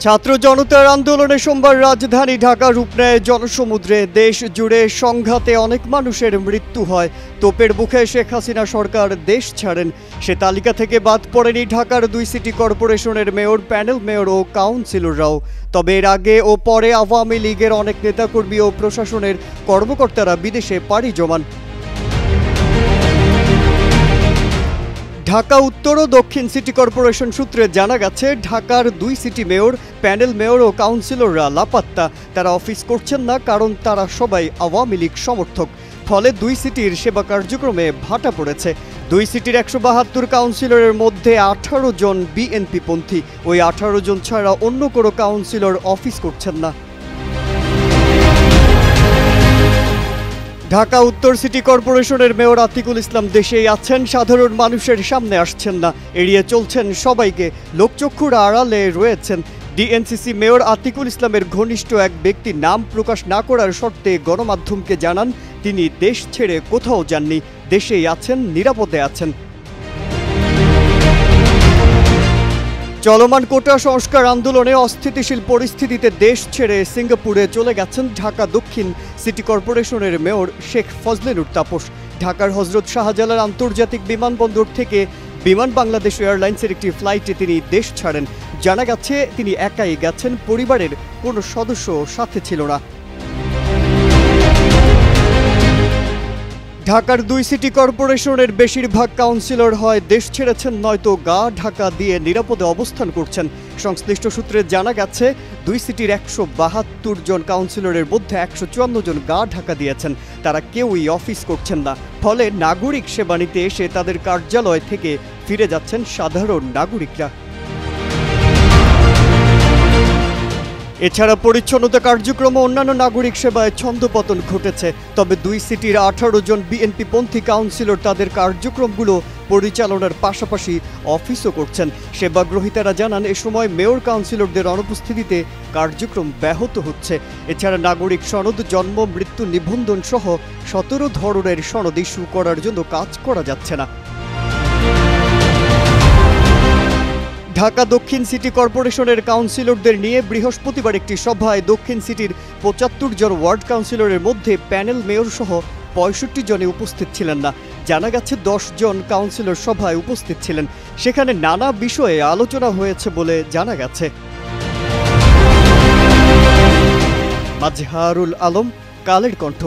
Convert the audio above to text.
ছাত্র জনতার আন্দোলনে সোমবার রাজধানী ঢাকা রূপ নেয় জনসমুদ্রে। দেশ জুড়ে সংঘাতে অনেক মানুষের মৃত্যু হয়। তোপের মুখে শেখ হাসিনা সরকার দেশ ছাড়েন। সে তালিকা থেকে বাদ পড়েনি ঢাকার 2 সিটি কর্পোরেশনের মেয়র, প্যানেল মেয়র ও কাউন্সিলররাও। তবে এর আগে ও পরে আওয়ামী লীগের অনেক নেতাকর্মী ও প্রশাসনের কর্মকর্তারা বিদেশে পাড়ি জমান। ঢাকা উত্তর ও দক্ষিণ সিটি কর্পোরেশন সূত্রে জানা গেছে, ঢাকার 2 সিটি মেয়র, প্যানেল মেয়র ও কাউন্সিলররা লাপাত্তা। তারা অফিস করছেন না, কারণ তারা সবাই আওয়ামী লীগ সমর্থক। ফলে 2 সিটির সেবা কার্যক্রমে ভাটা পড়েছে। 2 সিটির 172 কাউন্সিলরের মধ্যে 18 জন বিএনপি পন্থী। ওই 18 জন ছাড়া অন্য কোনো কাউন্সিলর অফিস করছেন না। ঢাকা উত্তর সিটি কর্পোরেশনের মেয়র আতিকুল ইসলাম দেশেই আছেন, সাধারণ মানুষের সামনে আসছেন না, এড়িয়ে চলছেন সবাইকে, লোকচক্ষুর আড়ালে রয়েছেন। ডিএনসিসি মেয়র আতিকুল ইসলামের ঘনিষ্ঠ এক ব্যক্তি নাম প্রকাশ না করার শর্তে গণমাধ্যমকে জানান, তিনি দেশ ছেড়ে কোথাও যাননি, দেশেই আছেন, নিরাপদে আছেন। চলমান কোটা সংস্কার আন্দোলনে অস্থিতিশীল পরিস্থিতিতে দেশ ছেড়ে সিঙ্গাপুরে চলে গেছেন ঢাকা দক্ষিণ সিটি কর্পোরেশনের মেয়র শেখ ফজলেনুর তাপস। ঢাকার হজরত শাহজালাল আন্তর্জাতিক বিমানবন্দর থেকে বিমান বাংলাদেশ এয়ারলাইন্সের একটি ফ্লাইটে তিনি দেশ ছাড়েন। জানা গেছে, তিনি একাই গেছেন, পরিবারের কোনো সদস্য সাথে ছিল না। ঢাকার 2 সিটি কর্পোরেশনের বেশিরভাগ কাউন্সিলর হয় দেশ ছেড়েছেন, নয়তো গা ঢাকা দিয়ে নিরাপদে অবস্থান করছেন। সংশ্লিষ্ট সূত্রে জানা গেছে, 2 সিটির 172 জন কাউন্সিলরের মধ্যে 154 জন গা ঢাকা দিয়েছেন। তারা কেউই অফিস করছেন না। ফলে নাগরিক সেবা নিতে এসে তাদের কার্যালয় থেকে ফিরে যাচ্ছেন সাধারণ নাগরিকরা। এছাড়া পরিচ্ছন্নতা কার্যক্রম ও অন্যান্য নাগরিক সেবায় ছন্দপতন ঘটেছে। তবে 2 সিটির 18 জন বিএনপি পন্থী কাউন্সিলর তাদের কার্যক্রমগুলো পরিচালনার পাশাপাশি অফিসও করছেন। সেবাগ্রহীতারা জানান, এ সময় মেয়র কাউন্সিলরদের অনুপস্থিতিতে কার্যক্রম ব্যাহত হচ্ছে। এছাড়া নাগরিক সনদ, জন্ম মৃত্যু নিবন্ধন সহ 17 ধরনের সনদ ইস্যু করার জন্য কাজ করা যাচ্ছে না। ঢাকা দক্ষিণ সিটি কর্পোরেশনের কাউন্সিলরদের নিয়ে বৃহস্পতিবার একটি সভায় দক্ষিণ সিটির 75 জন ওয়ার্ড কাউন্সিলরের মধ্যে প্যানেল মেয়র সহ 65 জনে উপস্থিত ছিলেন না। জানা গেছে, 10 জন কাউন্সিলর সভায় উপস্থিত ছিলেন। সেখানে নানা বিষয়ে আলোচনা হয়েছে বলে জানা গেছে। মাজহারুল আলম, কালের কণ্ঠ।